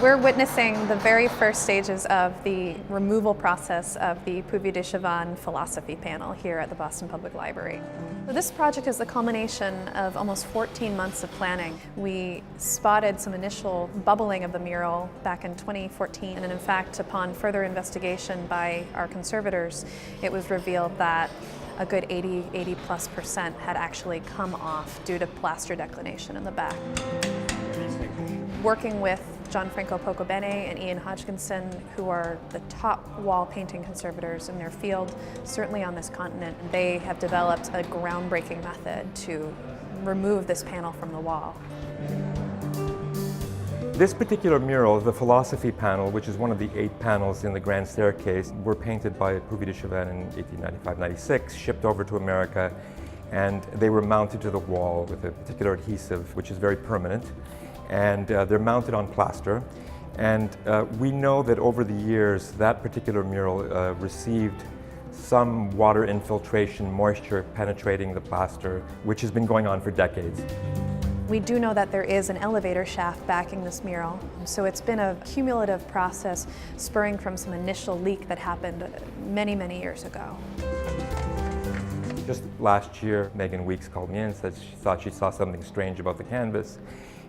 We're witnessing the very first stages of the removal process of the Puvis de Chavannes philosophy panel here at the Boston Public Library. So this project is the culmination of almost 14 months of planning. We spotted some initial bubbling of the mural back in 2014, and in fact, upon further investigation by our conservators, it was revealed that a good 80+ % had actually come off due to plaster declination in the back. Working with Gianfranco Pocobene and Ian Hodkinson, who are the top wall painting conservators in their field, certainly on this continent, they have developed a groundbreaking method to remove this panel from the wall. This particular mural, the philosophy panel, which is one of the 8 panels in the grand staircase, were painted by Puvis de Chavannes in 1895-96, shipped over to America, and they were mounted to the wall with a particular adhesive, which is very permanent. And they're mounted on plaster. And we know that over the years, that particular mural received some water infiltration, moisture penetrating the plaster, which has been going on for decades. We do know that there is an elevator shaft backing this mural, so it's been a cumulative process spurring from some initial leak that happened many, many years ago. Just last year, Meghan called me in and said she thought she saw something strange about the canvas.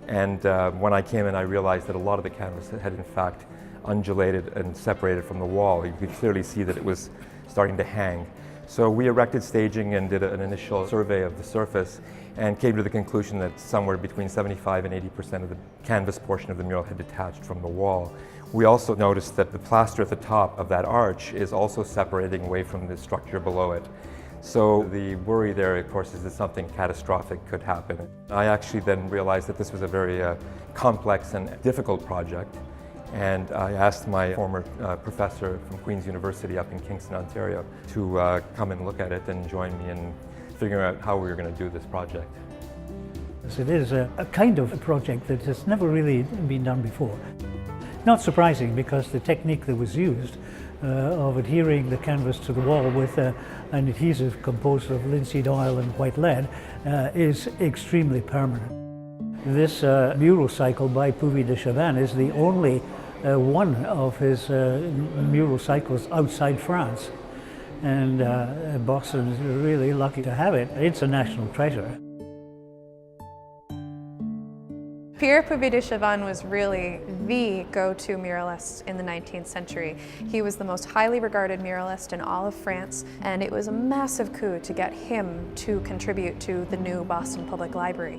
And when I came in, I realized that a lot of the canvas had in fact undulated and separated from the wall. You could clearly see that it was starting to hang. So we erected staging and did an initial survey of the surface and came to the conclusion that somewhere between 75% and 80% of the canvas portion of the mural had detached from the wall. We also noticed that the plaster at the top of that arch is also separating away from the structure below it. So the worry there, of course, is that something catastrophic could happen. I actually then realized that this was a very complex and difficult project, and I asked my former professor from Queen's University up in Kingston, Ontario, to come and look at it and join me in figuring out how we were going to do this project. It is a kind of a project that has never really been done before. Not surprising, because the technique that was used of adhering the canvas to the wall with an adhesive composed of linseed oil and white lead is extremely permanent. This mural cycle by Puvis de Chavannes is the only one of his mural cycles outside France, and Boston is really lucky to have it. It's a national treasure. Pierre Puvis de Chavannes was really the go-to muralist in the 19th century. He was the most highly regarded muralist in all of France, and it was a massive coup to get him to contribute to the new Boston Public Library.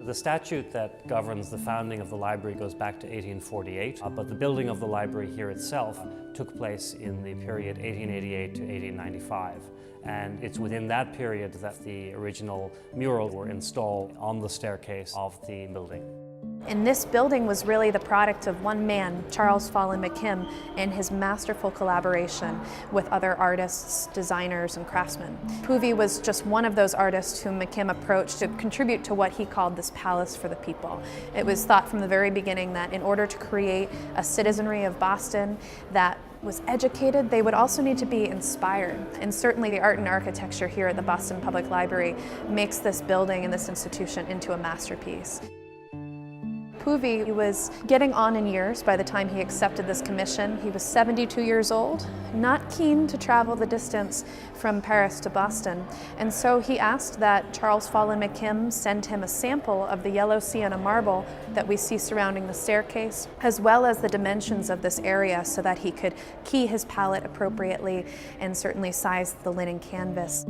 The statute that governs the founding of the library goes back to 1848, but the building of the library here itself took place in the period 1888 to 1895. And it's within that period that the original murals were installed on the staircase of the building. And this building was really the product of one man, Charles Follen McKim, and his masterful collaboration with other artists, designers, and craftsmen. Puvis was just one of those artists whom McKim approached to contribute to what he called this palace for the people. It was thought from the very beginning that in order to create a citizenry of Boston that was educated, they would also need to be inspired. And certainly the art and architecture here at the Boston Public Library makes this building and this institution into a masterpiece. Puvis was getting on in years by the time he accepted this commission. He was 72 years old, not keen to travel the distance from Paris to Boston, and so he asked that Charles Follen McKim send him a sample of the yellow sienna marble that we see surrounding the staircase, as well as the dimensions of this area so that he could key his palette appropriately and certainly size the linen canvas.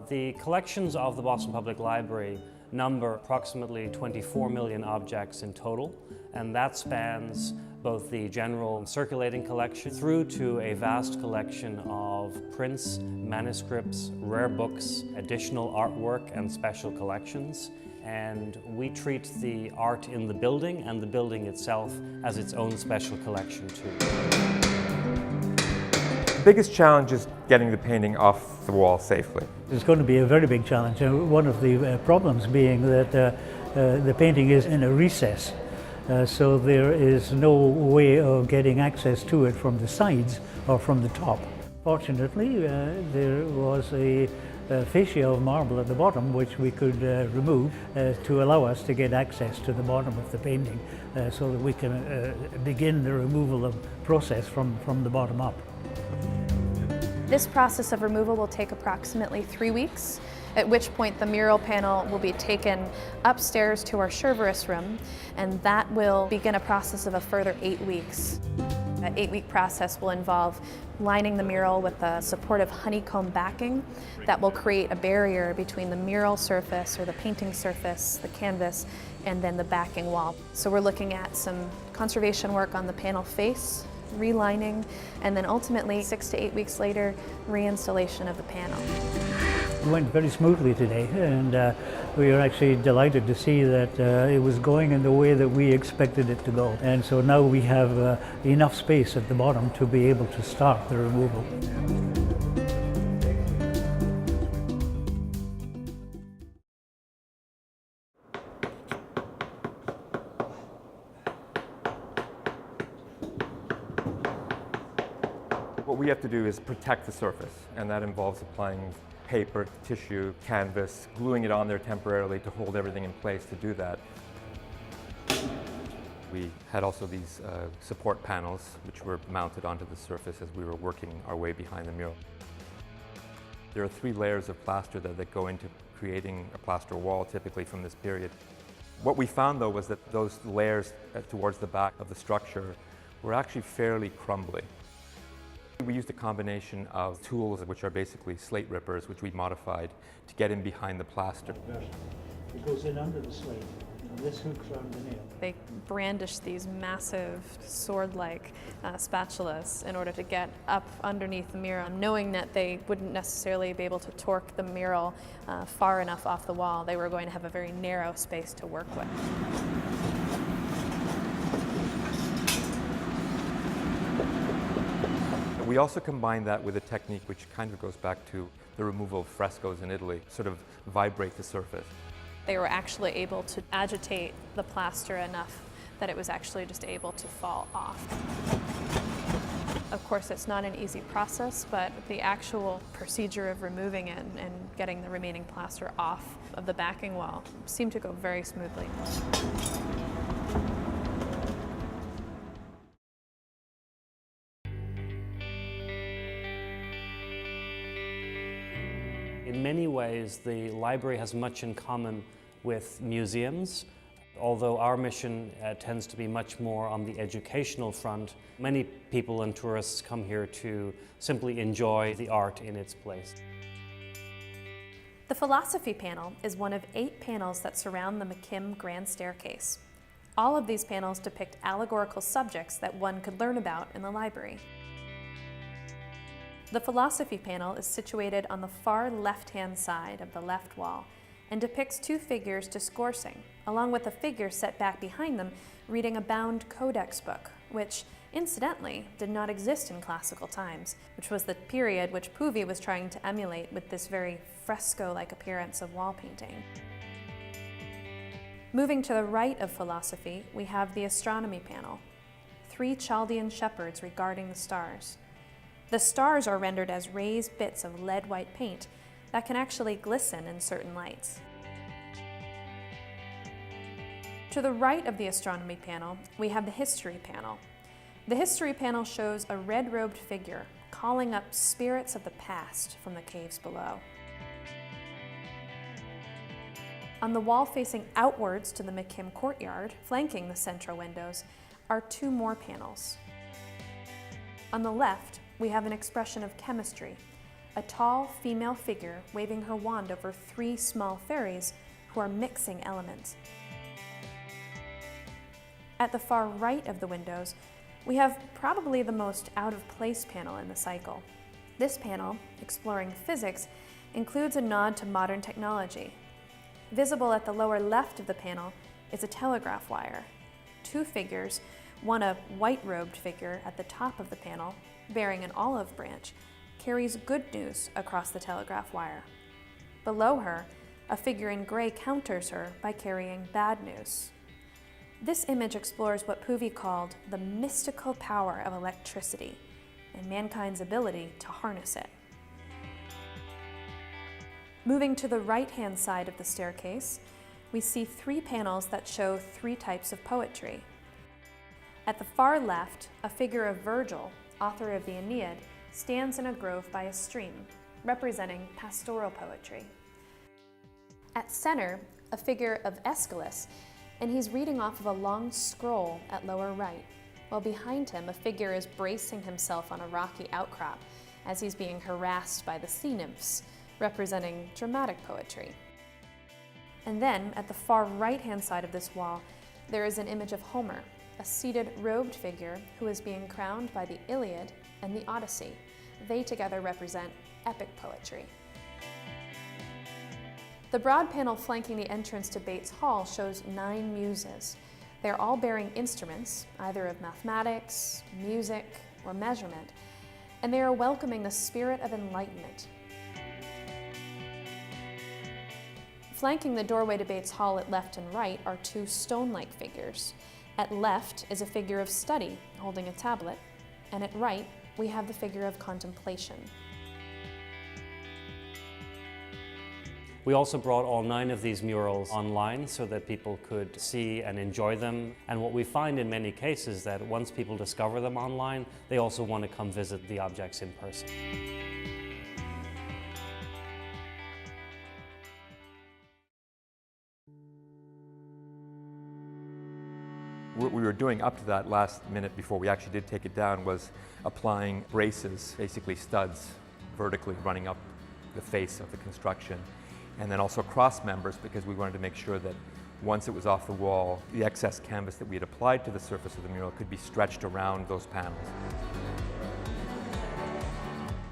The collections of the Boston Public Library number approximately 24 million objects in total, and that spans both the general circulating collection through to a vast collection of prints, manuscripts, rare books, additional artwork, and special collections. And we treat the art in the building and the building itself as its own special collection too. The biggest challenge is getting the painting off the wall safely. It's going to be a very big challenge. One of the problems being that the painting is in a recess, so there is no way of getting access to it from the sides or from the top. Fortunately, there was a fascia of marble at the bottom which we could remove to allow us to get access to the bottom of the painting so that we can begin the removal of process from the bottom up. This process of removal will take approximately 3 weeks, at which point the mural panel will be taken upstairs to our Cerberus room, and that will begin a process of a further 8 weeks. That 8-week process will involve lining the mural with a supportive honeycomb backing that will create a barrier between the mural surface or the painting surface, the canvas, and then the backing wall. So we're looking at some conservation work on the panel face, relining, and then ultimately 6 to 8 weeks later, reinstallation of the panel. It went very smoothly today, and we are actually delighted to see that it was going in the way that we expected it to go. And so now we have enough space at the bottom to be able to start the removal. What we have to do is protect the surface, and that involves applying paper, tissue, canvas, gluing it on there temporarily to hold everything in place to do that. We had also these support panels which were mounted onto the surface as we were working our way behind the mural. There are 3 layers of plaster that go into creating a plaster wall, typically from this period. What we found though was that those layers towards the back of the structure were actually fairly crumbly. We used a combination of tools which are basically slate rippers, which we modified to get in behind the plaster. It goes in under the slate, and this hooks around the nail. They brandish these massive sword-like spatulas in order to get up underneath the mural, knowing that they wouldn't necessarily be able to torque the mural far enough off the wall. They were going to have a very narrow space to work with. We also combine that with a technique which kind of goes back to the removal of frescoes in Italy, sort of vibrate the surface. They were actually able to agitate the plaster enough that it was actually just able to fall off. Of course, it's not an easy process, but the actual procedure of removing it and getting the remaining plaster off of the backing wall seemed to go very smoothly. In many ways, the library has much in common with museums. Although our mission tends to be much more on the educational front, many people and tourists come here to simply enjoy the art in its place. The philosophy panel is one of 8 panels that surround the McKim Grand Staircase. All of these panels depict allegorical subjects that one could learn about in the library. The philosophy panel is situated on the far left-hand side of the left wall and depicts 2 figures discoursing, along with a figure set back behind them reading a bound codex book, which, incidentally, did not exist in classical times, which was the period which Puvis was trying to emulate with this very fresco-like appearance of wall painting. Moving to the right of philosophy, we have the astronomy panel, 3 Chaldean shepherds regarding the stars. The stars are rendered as raised bits of lead-white paint that can actually glisten in certain lights. To the right of the astronomy panel, we have the history panel. The history panel shows a red-robed figure calling up spirits of the past from the caves below. On the wall facing outwards to the McKim courtyard, flanking the central windows, are 2 more panels. On the left, we have an expression of chemistry, a tall female figure waving her wand over 3 small fairies who are mixing elements. At the far right of the windows, we have probably the most out-of-place panel in the cycle. This panel, exploring physics, includes a nod to modern technology. Visible at the lower left of the panel is a telegraph wire. 2 figures, one a white-robed figure at the top of the panel, bearing an olive branch, carries good news across the telegraph wire. Below her, a figure in gray counters her by carrying bad news. This image explores what Puvis called the mystical power of electricity, and mankind's ability to harness it. Moving to the right-hand side of the staircase, we see 3 panels that show 3 types of poetry. At the far left, a figure of Virgil, author of the Aeneid, stands in a grove by a stream, representing pastoral poetry. At center, a figure of Aeschylus, and he's reading off of a long scroll at lower right, while behind him a figure is bracing himself on a rocky outcrop as he's being harassed by the sea nymphs, representing dramatic poetry. And then, at the far right-hand side of this wall, there is an image of Homer, a seated, robed figure who is being crowned by the Iliad and the Odyssey. They together represent epic poetry. The broad panel flanking the entrance to Bates Hall shows 9 muses. They're all bearing instruments, either of mathematics, music, or measurement, and they are welcoming the spirit of enlightenment. Flanking the doorway to Bates Hall at left and right are 2 stone-like figures. At left is a figure of study holding a tablet, and at right we have the figure of contemplation. We also brought all 9 of these murals online so that people could see and enjoy them. And what we find in many cases is that once people discover them online, they also want to come visit the objects in person. What we were doing up to that last minute before we actually did take it down was applying braces, basically studs, vertically running up the face of the construction. And then also cross members, because we wanted to make sure that once it was off the wall, the excess canvas that we had applied to the surface of the mural could be stretched around those panels.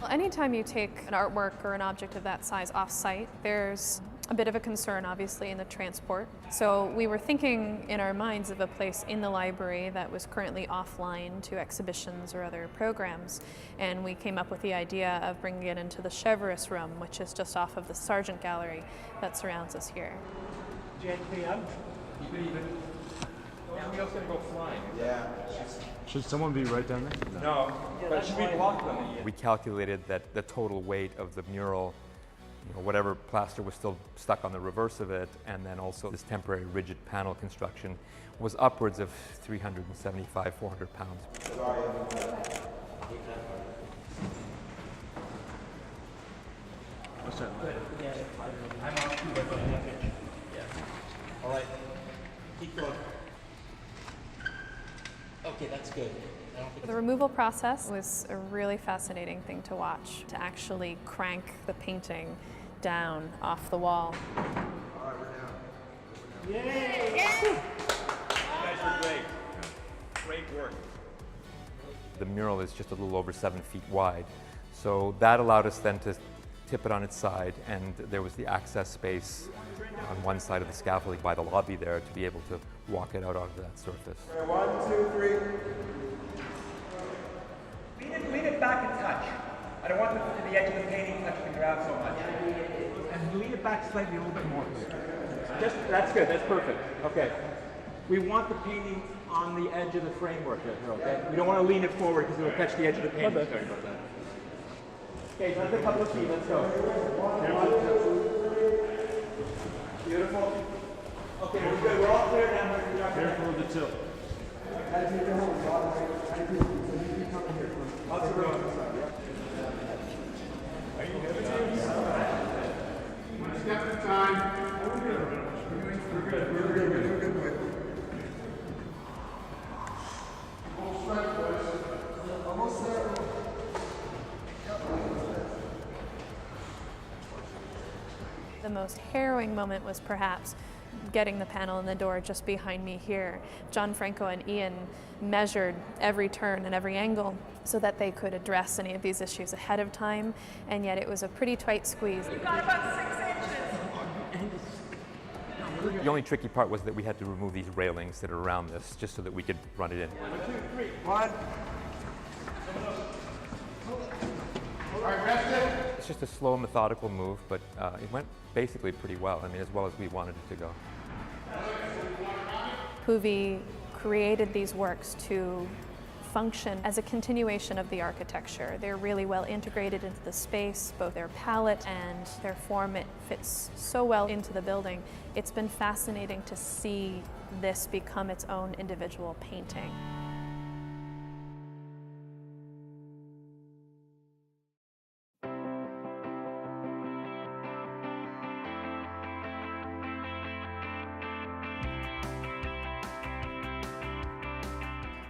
Well, anytime you take an artwork or an object of that size off-site, there's a bit of a concern, obviously, in the transport. So we were thinking in our minds of a place in the library that was currently offline to exhibitions or other programs, and we came up with the idea of bringing it into the Chevreuse room, which is just off of the Sargent Gallery that surrounds us here. Somebody else gonna go flying. Yeah. Should someone be right down there? No, but should we block them? We calculated that the total weight of the mural, whatever plaster was still stuck on the reverse of it, and then also this temporary rigid panel construction was upwards of 375, 400 pounds. What's that? All right, keep going. Okay, that's good. The removal process was a really fascinating thing to watch, to actually crank the painting down off the wall. All right, we're down. Yay! Yay! You guys are great. Great work. The mural is just a little over 7 feet wide, so that allowed us then to tip it on its side, and there was the access space on one side of the scaffolding by the lobby there to be able to walk it out onto that surface. All right, 1, 2, 3. Lean it back and touch. I don't want the edge of the painting touching the ground so much. And lean it back slightly a little bit more. That's good, that's perfect. Okay. We want the painting on the edge of the framework here, okay? We don't want to lean it forward because it will catch the edge of the painting. Sorry about that. Okay, another couple of feet, let's go. 1, 2, 3. Beautiful. Okay, we're good. We're all clear now. Careful of the tilt. One step at a time. We're good. We're good. Almost right, boys. Almost there. The most harrowing moment was perhaps getting the panel in the door just behind me here. John Franco and Ian measured every turn and every angle so that they could address any of these issues ahead of time, and yet it was a pretty tight squeeze. You got about 6 inches. The only tricky part was that we had to remove these railings that are around this just so that we could run it in. 1, 2, 3. 1. All right, rest it. It's just a slow, methodical move, but it went basically pretty well. I mean, as well as we wanted it to go. Puvis created these works to function as a continuation of the architecture. They're really well integrated into the space, both their palette and their form. It fits so well into the building. It's been fascinating to see this become its own individual painting.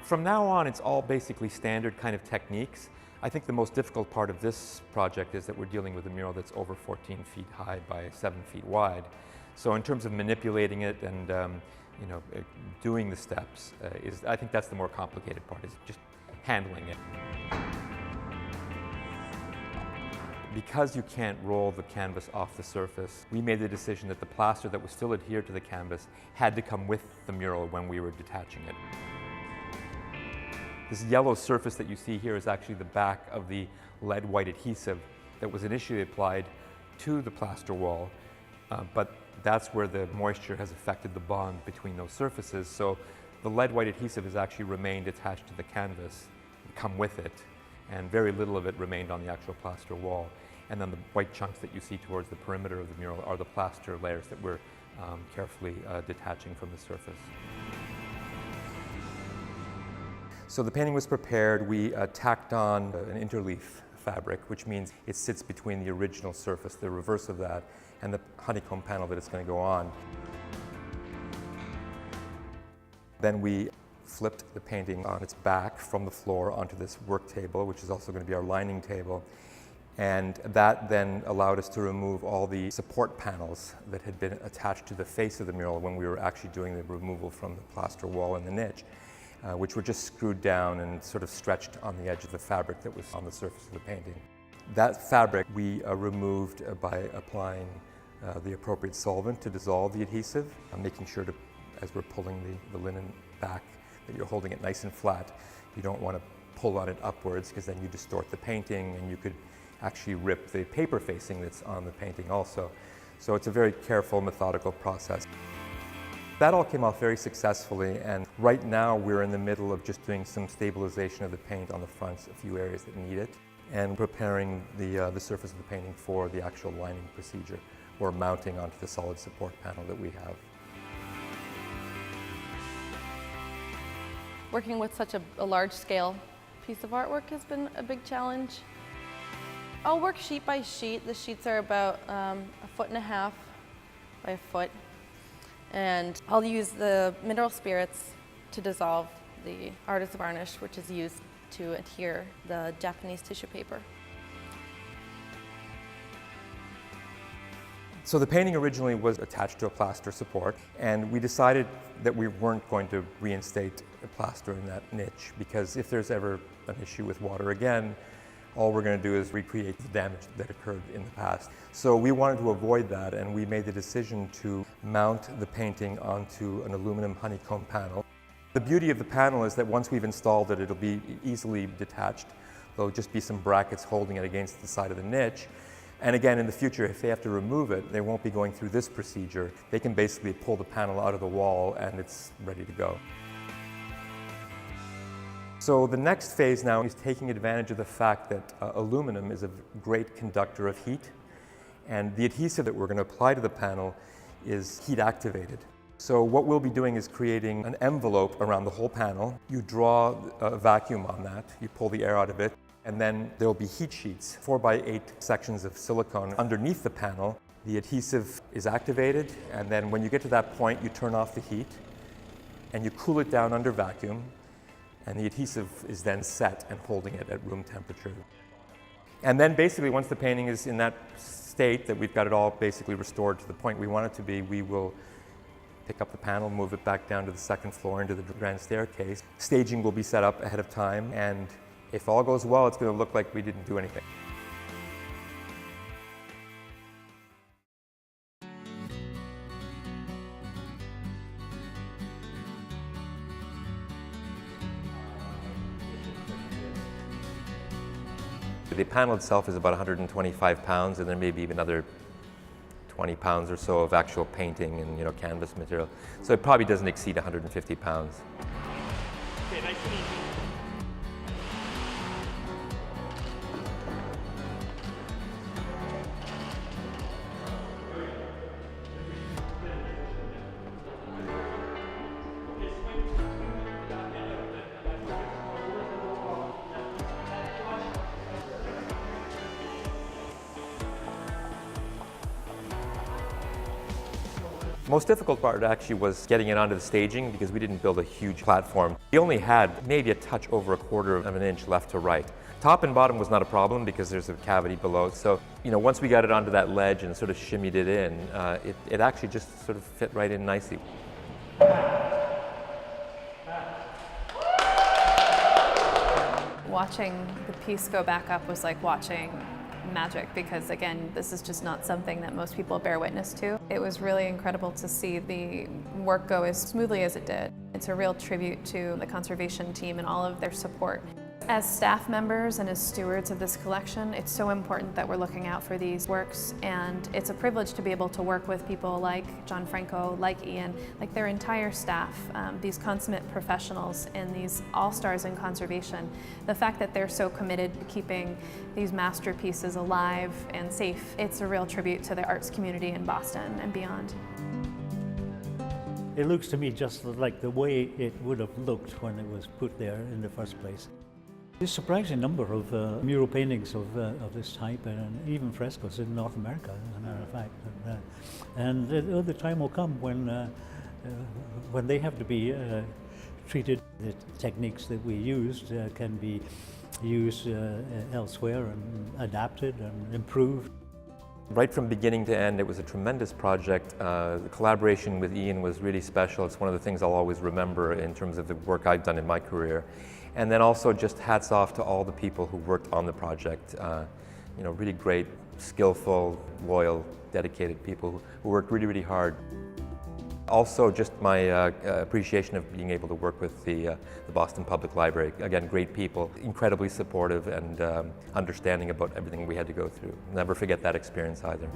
From now on, it's all basically standard kind of techniques. I think the most difficult part of this project is that we're dealing with a mural that's over 14 feet high by 7 feet wide. So in terms of manipulating it and doing the steps, I think that's the more complicated part, is just handling it. Because you can't roll the canvas off the surface, we made the decision that the plaster that was still adhered to the canvas had to come with the mural when we were detaching it. This yellow surface that you see here is actually the back of the lead white adhesive that was initially applied to the plaster wall, but that's where the moisture has affected the bond between those surfaces. So the lead white adhesive has actually remained attached to the canvas, come with it, and very little of it remained on the actual plaster wall. And then the white chunks that you see towards the perimeter of the mural are the plaster layers that we're carefully detaching from the surface. So the painting was prepared. We tacked on an interleaf fabric, which means it sits between the original surface, the reverse of that, and the honeycomb panel that it's going to go on. Then we flipped the painting on its back from the floor onto this work table, which is also going to be our lining table. And that then allowed us to remove all the support panels that had been attached to the face of the mural when we were actually doing the removal from the plaster wall and the niche. Which were just screwed down and sort of stretched on the edge of the fabric that was on the surface of the painting. That fabric we removed by applying the appropriate solvent to dissolve the adhesive, making sure to, as we're pulling the linen back, that you're holding it nice and flat. You don't want to pull on it upwards because then you distort the painting and you could actually rip the paper facing that's on the painting also. So it's a very careful, methodical process. That all came off very successfully, and right now we're in the middle of just doing some stabilization of the paint on the fronts, a few areas that need it, and preparing the surface of the painting for the actual lining procedure, or mounting onto the solid support panel that we have. Working with such a large-scale piece of artwork has been a big challenge. I'll work sheet by sheet. The sheets are about 1.5 feet by 1 foot. And I'll use the mineral spirits to dissolve the artist varnish, which is used to adhere the Japanese tissue paper. So the painting originally was attached to a plaster support, and we decided that we weren't going to reinstate a plaster in that niche, because if there's ever an issue with water again, all we're going to do is recreate the damage that occurred in the past. So we wanted to avoid that, and we made the decision to mount the painting onto an aluminum honeycomb panel. The beauty of the panel is that once we've installed it, it'll be easily detached. There'll just be some brackets holding it against the side of the niche. And again, in the future, if they have to remove it, they won't be going through this procedure. They can basically pull the panel out of the wall and it's ready to go. So the next phase now is taking advantage of the fact that aluminum is a great conductor of heat, and the adhesive that we're going to apply to the panel is heat activated. So what we'll be doing is creating an envelope around the whole panel. You draw a vacuum on that, you pull the air out of it, and then there will be heat sheets, 4x8 sections of silicone underneath the panel. The adhesive is activated, and then when you get to that point, you turn off the heat and you cool it down under vacuum. And the adhesive is then set and holding it at room temperature. And then basically once the painting is in that state that we've got it all basically restored to the point we want it to be, we will pick up the panel, move it back down to the second floor into the grand staircase. Staging will be set up ahead of time, and if all goes well, it's going to look like we didn't do anything. The panel itself is about 125 pounds, and there may be another 20 pounds or so of actual painting and canvas material. So it probably doesn't exceed 150 pounds. Okay, nice to meet you. Most difficult part actually was getting it onto the staging because we didn't build a huge platform. We only had maybe a touch over 1/4 of an inch left to right. Top and bottom was not a problem because there's a cavity below. So, once we got it onto that ledge and sort of shimmied it in, it actually just sort of fit right in nicely. Watching the piece go back up was like watching magic because, again, this is just not something that most people bear witness to. It was really incredible to see the work go as smoothly as it did. It's a real tribute to the conservation team and all of their support. As staff members and as stewards of this collection, it's so important that we're looking out for these works, and it's a privilege to be able to work with people like John Franco, like Ian, like their entire staff, these consummate professionals and these all-stars in conservation. The fact that they're so committed to keeping these masterpieces alive and safe, it's a real tribute to the arts community in Boston and beyond. It looks to me just like the way it would have looked when it was put there in the first place. There's a surprising number of mural paintings of this type, and even frescoes in North America, as a matter of fact. And the time will come when they have to be treated. The techniques that we used can be used elsewhere and adapted and improved. Right from beginning to end, it was a tremendous project. The collaboration with Ian was really special. It's one of the things I'll always remember in terms of the work I've done in my career. And then also just hats off to all the people who worked on the project. Really great, skillful, loyal, dedicated people who worked really, really hard. Also, just my appreciation of being able to work with the Boston Public Library. Again, great people, incredibly supportive and understanding about everything we had to go through. Never forget that experience either.